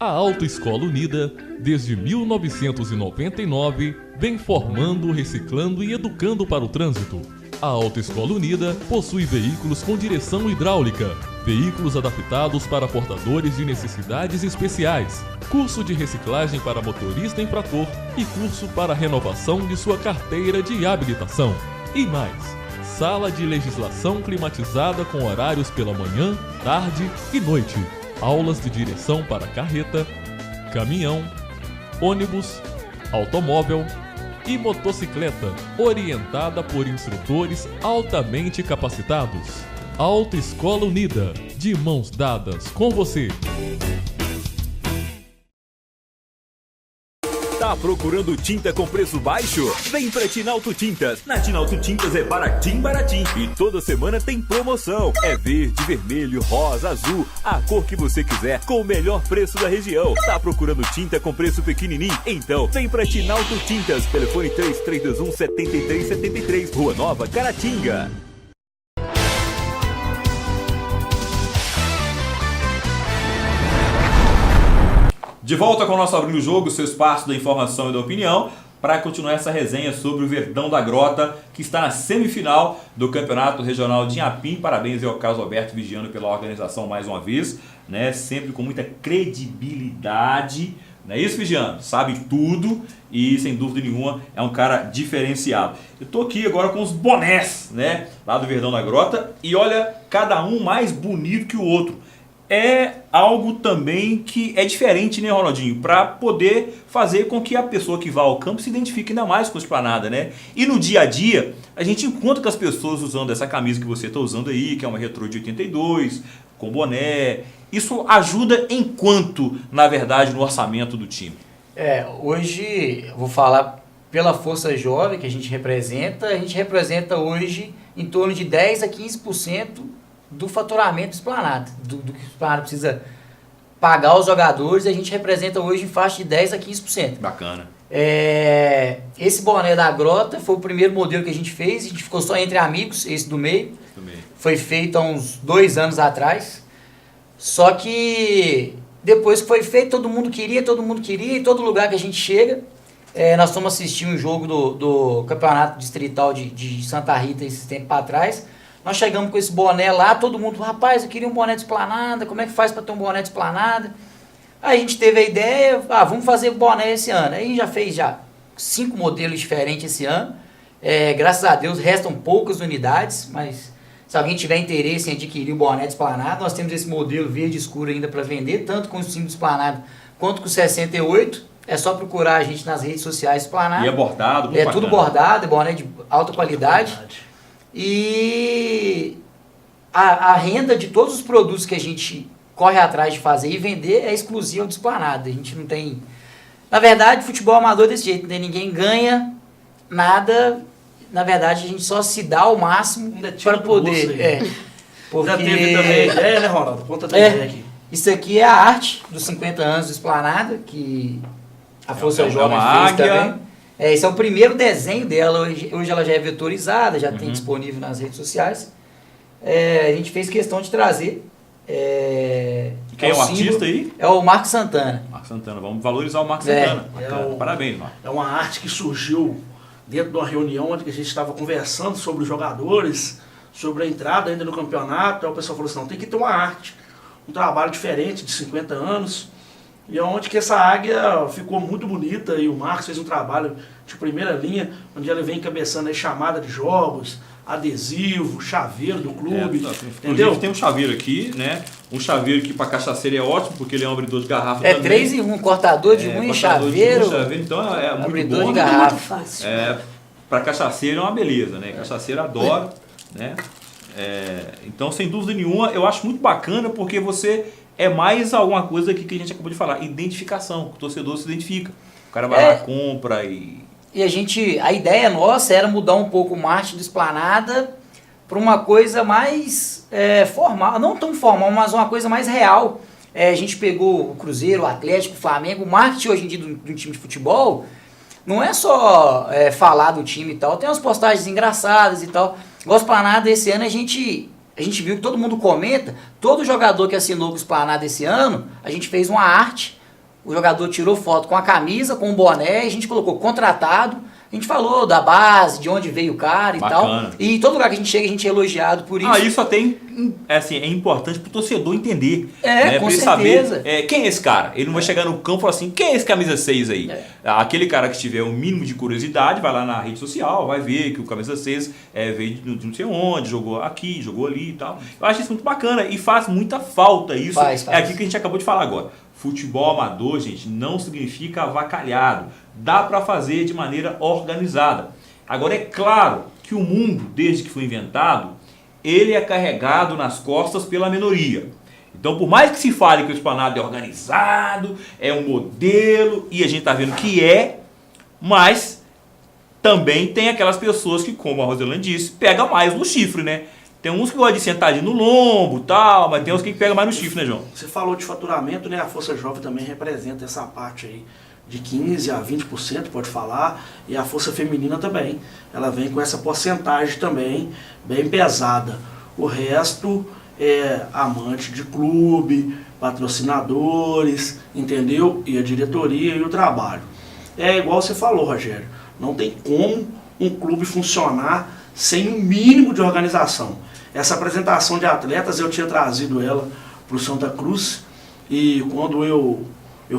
A Autoescola Unida, desde 1999, vem formando, reciclando e educando para o trânsito. A Autoescola Unida possui veículos com direção hidráulica, veículos adaptados para portadores de necessidades especiais, curso de reciclagem para motorista infrator e curso para renovação de sua carteira de habilitação. E mais, sala de legislação climatizada com horários pela manhã, tarde e noite. Aulas de direção para carreta, caminhão, ônibus, automóvel e motocicleta, orientada por instrutores altamente capacitados. Autoescola Unida, de mãos dadas com você. Tá procurando tinta com preço baixo? Vem pra Tinalto Tintas. Na Tinalto Tintas é baratim, baratim. E toda semana tem promoção. É verde, vermelho, rosa, azul, a cor que você quiser, com o melhor preço da região. Tá procurando tinta com preço pequenininho? Então vem pra Tinalto Tintas. Telefone 3321-7373. Rua Nova, Caratinga. De volta com o nosso Abrindo o Jogo, seu espaço da informação e da opinião, para continuar essa resenha sobre o Verdão da Grota, que está na semifinal do Campeonato Regional de Inhapim. Parabéns ao Carlos Alberto Vigiano pela organização mais uma vez, né? Sempre com muita credibilidade. Não é isso, Vigiano? Sabe tudo e, sem dúvida nenhuma, é um cara diferenciado. Eu tô aqui agora com os bonés, né? Lá do Verdão da Grota. E olha, cada um mais bonito que o outro. É algo também que é diferente, né, Ronaldinho? Para poder fazer com que a pessoa que vá ao campo se identifique ainda mais com a esplanada, né? E no dia a dia, a gente encontra com as pessoas usando essa camisa que você está usando aí, que é uma retrô de 82, com boné. Isso ajuda em quanto, na verdade, no orçamento do time? Hoje, eu vou falar pela Força Jovem que a gente representa hoje em torno de 10 a 15% do faturamento do Esplanada, do que o Esplanada precisa pagar aos jogadores, a gente representa hoje em faixa de 10 a 15%. Bacana. Esse boné da Grota foi o primeiro modelo que a gente fez, a gente ficou só entre amigos, esse do meio. Foi feito há uns 2 anos atrás, só que depois que foi feito, todo mundo queria, e todo lugar que a gente chega, nós fomos assistir um jogo do Campeonato Distrital de Santa Rita esse tempo para trás. Nós chegamos com esse boné lá, todo mundo, rapaz, eu queria um boné de esplanada, como é que faz para ter um boné de esplanada? Aí a gente teve a ideia, vamos fazer boné esse ano. Aí já fez 5 modelos diferentes esse ano. Graças a Deus restam poucas unidades, mas se alguém tiver interesse em adquirir o boné de esplanada, nós temos esse modelo verde escuro ainda para vender, tanto com o símbolo de esplanada quanto com o 68. É só procurar a gente nas redes sociais esplanada. E é bordado? Tudo bordado, é boné de alta qualidade. E a renda de todos os produtos que a gente corre atrás de fazer e vender é exclusiva do Esplanada. A gente não tem... Na verdade, futebol amador é desse jeito, né? Ninguém ganha nada. Na verdade, a gente só se dá ao máximo para poder... Porque... Já teve também a ideia, né, Ronaldo? Conta a ideia aqui. Isso aqui é a arte dos 50 anos do Esplanada, que a Força Jovem fez também. Esse é o primeiro desenho dela, hoje ela já é vetorizada, já tem disponível nas redes sociais. A gente fez questão de trazer. Quem é o artista aí? É o Marcos Santana. Marcos Santana, vamos valorizar o Marcos Santana. Parabéns, Marcos. É uma arte que surgiu dentro de uma reunião onde a gente estava conversando sobre os jogadores, sobre a entrada ainda no campeonato. Aí o pessoal falou assim, não, tem que ter uma arte, um trabalho diferente de 50 anos. E é onde que essa águia ficou muito bonita e o Marcos fez um trabalho de primeira linha, onde ele vem encabeçando a chamada de jogos, adesivo, chaveiro do clube, entendeu? Tem um chaveiro aqui, né? Um chaveiro que para cachaceiro é ótimo, porque ele é um abridor de garrafa também. 3 em 1, cortador de unha e chaveiro. Então é muito abridor bom. De garrafa. Muito fácil. Para cachaceiro é uma beleza, né? Cachaceiro adora, né? Então, sem dúvida nenhuma, eu acho muito bacana porque você... É mais alguma coisa aqui que a gente acabou de falar, identificação, o torcedor se identifica. O cara vai lá, compra e... E a ideia nossa era mudar um pouco o marketing do Esplanada para uma coisa mais formal, não tão formal, mas uma coisa mais real. A gente pegou o Cruzeiro, o Atlético, o Flamengo, o marketing hoje em dia do time de futebol não é só falar do time e tal, tem umas postagens engraçadas e tal. Igual o Esplanada esse ano a gente viu que todo mundo comenta, todo jogador que assinou com o Esplanada esse ano, a gente fez uma arte o jogador tirou foto com a camisa, com o boné, e a gente colocou contratado. A gente falou da base, de onde veio o cara e Bacana. tal. E em todo lugar que a gente chega, a gente é elogiado por isso. Isso até é importante pro torcedor entender. Com pra ele certeza. saber quem é esse cara. Ele não vai chegar no campo e falar assim, quem é esse camisa 6 aí? Aquele cara que tiver um mínimo de curiosidade, vai lá na rede social, vai ver que o camisa 6 veio de não sei onde, jogou aqui, jogou ali e tal. Eu acho isso muito bacana e faz muita falta isso. Faz. É aquilo que a gente acabou de falar agora. Futebol amador, gente, não significa avacalhado. Dá para fazer de maneira organizada. Agora, é claro que o mundo, desde que foi inventado, ele é carregado nas costas pela minoria. Então, por mais que se fale que o esplanado é organizado, é um modelo, e a gente está vendo que mas também tem aquelas pessoas que, como a Roselane disse, pegam mais no chifre, né? Tem uns que gostam de sentar ali no lombo e tal, mas tem uns que pegam mais no chifre, né, João? Você falou de faturamento, né? A Força Jovem também representa essa parte aí de 15% a 20%, pode falar, e a Força Feminina também. Ela vem com essa porcentagem também, bem pesada. O resto é amante de clube, patrocinadores, entendeu? E a diretoria e o trabalho. É igual você falou, Rogério, não tem como um clube funcionar sem um mínimo de organização. Essa apresentação de atletas, eu tinha trazido ela para o Santa Cruz, e quando eu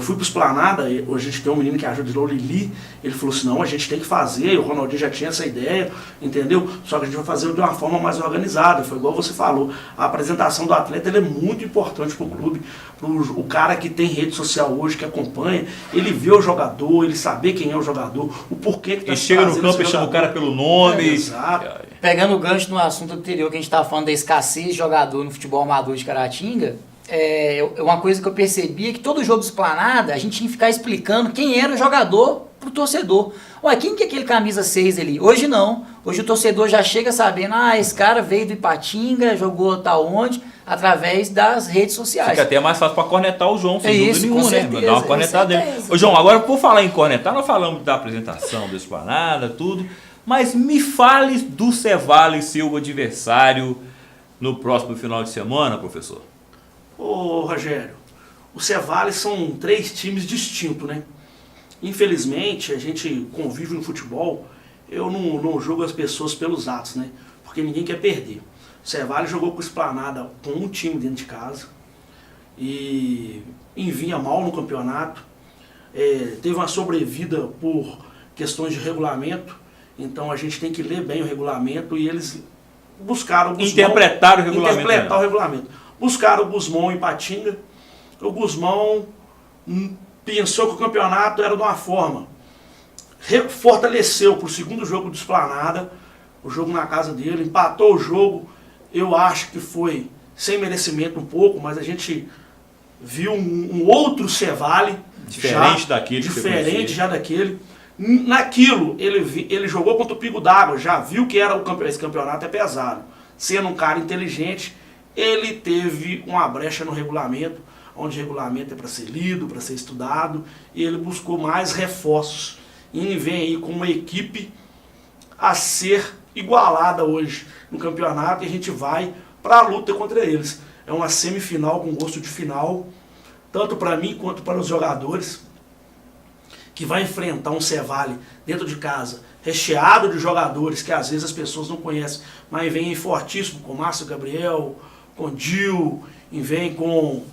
fui para o Esplanada, hoje a gente tem um menino que ajuda, o Lili, ele falou assim, não, a gente tem que fazer, e o Ronaldinho já tinha essa ideia, entendeu? Só que a gente vai fazer de uma forma mais organizada, foi igual você falou, a apresentação do atleta ele é muito importante para o clube, o cara que tem rede social hoje, que acompanha, ele vê o jogador, ele saber quem é o jogador, o porquê que está se chega no campo e chama o cara pelo nome. Exato. Pegando o gancho no assunto anterior que a gente estava falando da escassez de jogador no futebol amador de Caratinga, uma coisa que eu percebi é que todo jogo de Esplanada a gente tinha que ficar explicando quem era o jogador pro torcedor. Ué, quem que é aquele camisa 6 ali? Hoje não. Hoje o torcedor já chega sabendo, esse cara veio do Ipatinga, jogou tal onde, através das redes sociais. Fica até mais fácil para cornetar o João, sem dúvida isso, nenhuma, né? Dar uma cornetada nele. Ô, João, agora por falar em cornetar, nós falamos da apresentação do Esplanada, tudo, mas me fale do Cevale, seu adversário, no próximo final de semana, professor. Ô Rogério, o Cevale são 3 times distintos, né? Infelizmente, a gente convive no futebol, eu não julgo as pessoas pelos atos, né? Porque ninguém quer perder. O Cevale jogou com o Esplanada com um time dentro de casa e vinha mal no campeonato. Teve uma sobrevida por questões de regulamento, então a gente tem que ler bem o regulamento e eles buscaram o Guzmão, interpretar o regulamento. Buscaram o Guzmão em Ipatinga. O Guzmão pensou que o campeonato era de uma forma. Fortaleceu para o segundo jogo do Esplanada, o jogo na casa dele, empatou o jogo. Eu acho que foi sem merecimento um pouco, mas a gente viu um outro Cevale. Diferente daquele. Diferente já daquele. Naquilo, ele jogou contra o Pingo d'Água, já viu que esse campeonato é pesado. Sendo um cara inteligente, ele teve uma brecha no regulamento, onde o regulamento é para ser lido, para ser estudado, e ele buscou mais reforços. E vem aí com uma equipe a ser igualada hoje no campeonato, e a gente vai para a luta contra eles. É uma semifinal com gosto de final, tanto para mim quanto para os jogadores, que vai enfrentar um Cevale dentro de casa, recheado de jogadores que às vezes as pessoas não conhecem, mas vem fortíssimo com Márcio Gabriel, com Dil, e vem com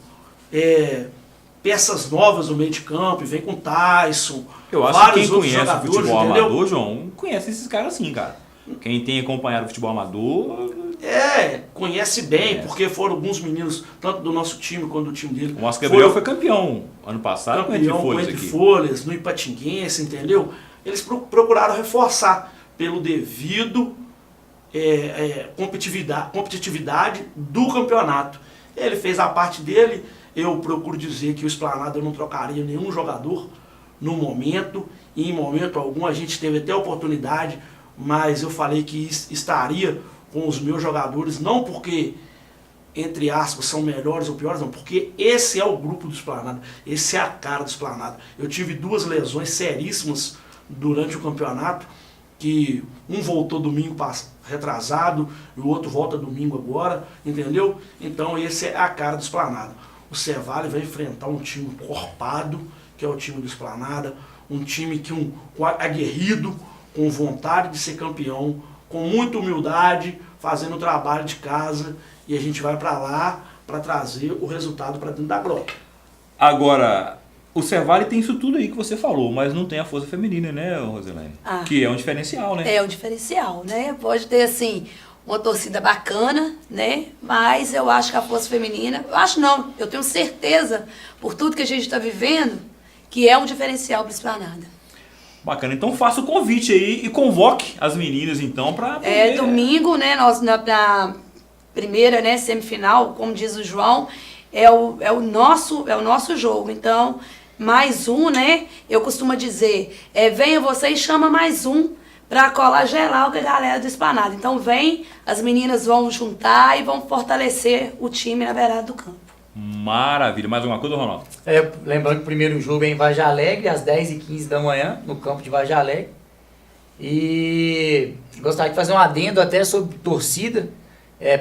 peças novas no meio de campo, e vem com Tyson. Eu acho que quem conhece o futebol amador, João, conhece esses caras assim, cara. Quem tem acompanhado o futebol amador... conhece bem, porque foram alguns meninos, tanto do nosso time quanto do time dele. O Márcio Gabriel foi campeão ano passado com Entre Folhas, no Ipatinguense, entendeu? Eles procuraram reforçar pelo devido competitividade do campeonato. Ele fez a parte dele, eu procuro dizer que o Esplanada eu não trocaria nenhum jogador no momento, e em momento algum a gente teve até oportunidade, mas eu falei que estaria com os meus jogadores, não porque, entre aspas, são melhores ou piores, não, porque esse é o grupo do Esplanada, esse é a cara do Esplanada. Eu tive 2 lesões seríssimas durante o campeonato, que um voltou domingo retrasado, e o outro volta domingo agora, entendeu? Então esse é a cara do Esplanada. O Cevale vai enfrentar um time encorpado, que é o time do Esplanada, um time que aguerrido, com vontade de ser campeão, com muita humildade, fazendo o trabalho de casa, e a gente vai para lá para trazer o resultado para dentro da grota. Agora, o Servale tem isso tudo aí que você falou, mas não tem a força feminina, né, Roselane? Que é um diferencial, né? É um diferencial, né? Pode ter, assim, uma torcida bacana, né? Mas eu acho que a força feminina... Eu acho não, eu tenho certeza, por tudo que a gente está vivendo, que é um diferencial para o Esplanada. Bacana, então faça o convite aí e convoque as meninas, então, para poder... Domingo, né, nós na primeira, né, semifinal, como diz o João, é o nosso jogo. Então, mais um, né, eu costumo dizer, venha você e chama mais um para colar geral com a galera do Esplanada. Então, vem, as meninas vão juntar e vão fortalecer o time na beirada do campo. Maravilha. Mais alguma coisa, Ronaldo? Lembrando que o primeiro jogo é em Vargem Alegre, às 10h15 da manhã, no campo de Vargem Alegre. E gostaria de fazer um adendo até sobre torcida,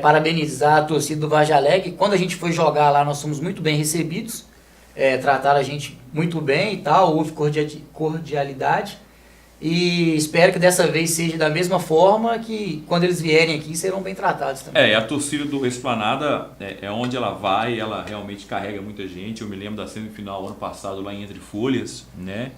parabenizar a torcida do Vargem Alegre. Quando a gente foi jogar lá, nós fomos muito bem recebidos, trataram a gente muito bem e tal, houve cordialidade. E espero que dessa vez seja da mesma forma, que quando eles vierem aqui serão bem tratados também. A torcida do Esplanada, onde ela vai, ela realmente carrega muita gente. Eu me lembro da semifinal ano passado lá em Entre Folhas, né?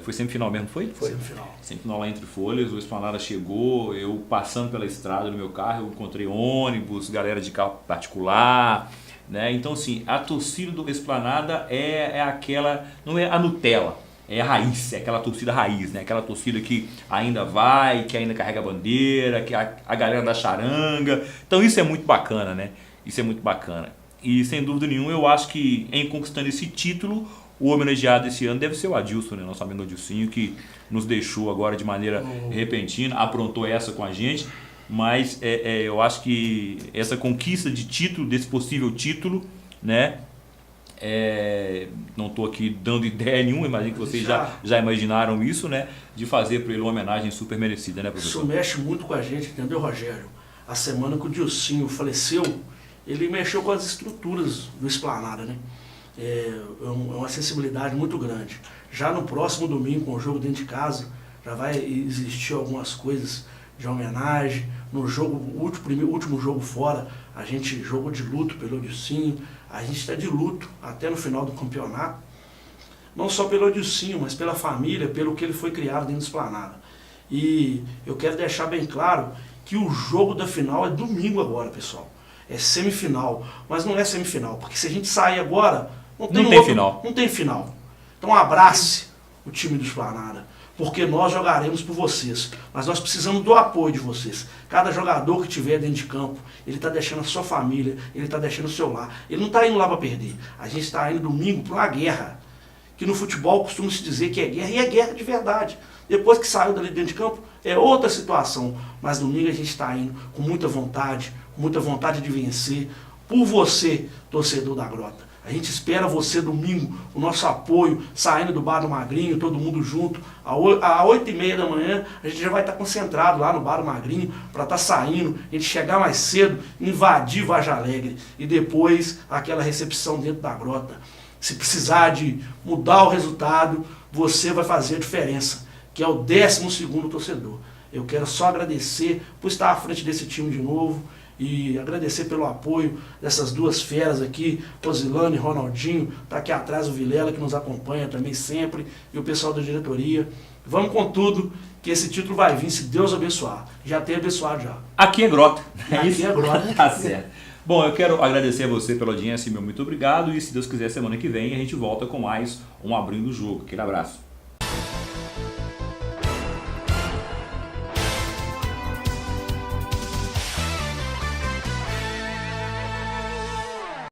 Foi semifinal mesmo, foi? Foi semifinal. Semifinal lá Entre Folhas, o Esplanada chegou, eu passando pela estrada no meu carro, eu encontrei ônibus, galera de carro particular, né? Então, assim, a torcida do Esplanada é aquela, não é a Nutella. É a raiz, é aquela torcida raiz, né? Aquela torcida que ainda vai, que ainda carrega a bandeira, que a galera da charanga. Então isso é muito bacana, né? Isso é muito bacana. E sem dúvida nenhuma, eu acho que em conquistando esse título, o homenageado esse ano deve ser o Adilson, né? Nosso amigo Adilcinho, que nos deixou agora de maneira repentina, aprontou essa com a gente. Mas eu acho que essa conquista de título, desse possível título, né? Não estou aqui dando ideia nenhuma, imagino que vocês já imaginaram isso, né? De fazer para ele uma homenagem super merecida, né, professor? Isso mexe muito com a gente, entendeu, Rogério? A semana que o Dilcinho faleceu, ele mexeu com as estruturas do Esplanada, né? É uma sensibilidade muito grande. Já no próximo domingo, com o jogo dentro de casa, já vai existir algumas coisas de homenagem. No jogo, último jogo fora, a gente jogou de luto pelo Dilcinho. A gente está de luto até no final do campeonato, não só pelo Odilcinho, mas pela família, pelo que ele foi criado dentro do Esplanada. E eu quero deixar bem claro que o jogo da final é domingo agora, pessoal. É semifinal, mas não é semifinal, porque se a gente sair agora, não tem final. Não tem final. Então abrace o time do Esplanada, porque nós jogaremos por vocês, mas nós precisamos do apoio de vocês. Cada jogador que tiver dentro de campo, ele está deixando a sua família, ele está deixando o seu lar. Ele não está indo lá para perder. A gente está indo domingo para uma guerra, que no futebol costuma se dizer que é guerra, e é guerra de verdade. Depois que saiu dali dentro de campo, é outra situação. Mas domingo a gente está indo com muita vontade de vencer, por você, torcedor da Grota. A gente espera você domingo, o nosso apoio, saindo do Bar do Magrinho, todo mundo junto. Às 8h30 da manhã, a gente já vai estar concentrado lá no Bar do Magrinho, para estar saindo, a gente chegar mais cedo, invadir Vargem Alegre e depois aquela recepção dentro da Grota. Se precisar de mudar o resultado, você vai fazer a diferença, que é o 12º torcedor. Eu quero só agradecer por estar à frente desse time de novo, e agradecer pelo apoio dessas duas feras aqui, Rosilane e Ronaldinho, tá aqui atrás o Vilela, que nos acompanha também sempre, e o pessoal da diretoria. Vamos com tudo, que esse título vai vir, se Deus abençoar. Já tem abençoado já. Aqui é Grota. Aqui é Grota. Tá certo. Bom, eu quero agradecer a você pela audiência, meu muito obrigado, e se Deus quiser, semana que vem a gente volta com mais um Abrindo o Jogo. Aquele abraço.